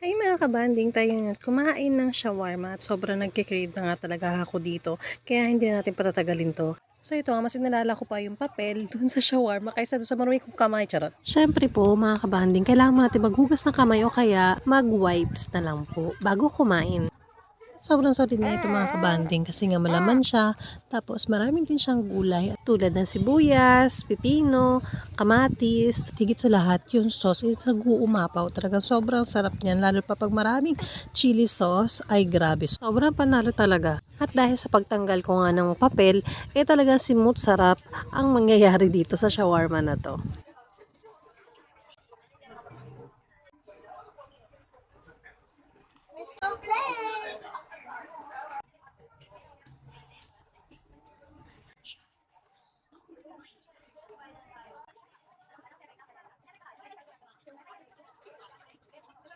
Ay mga kabanding, tayo nga't kumain ng shawarma at sobrang nagkikrave na nga talaga ako dito. Kaya hindi na natin patatagalin to. So ito nga, mas inalala ko pa yung papel dun sa shawarma kaysa dun sa marumi kong kamay, charot. Syempre po mga kabanding, kailangan mo natin maghugas ng kamay o kaya mag-wipes na lang po bago kumain. Sobrang solid na ito mga kabanding kasi nga malaman siya. Tapos maraming din siyang gulay at tulad ng sibuyas, pipino, kamatis. Higit sa lahat yung sauce is nag-uumapaw. Talagang sobrang sarap niyan. Lalo pa pag maraming chili sauce ay grabe. Sobrang panalo talaga. At dahil sa pagtanggal ko nga ng papel, talagang smooth sarap ang mangyayari dito sa shawarma na to.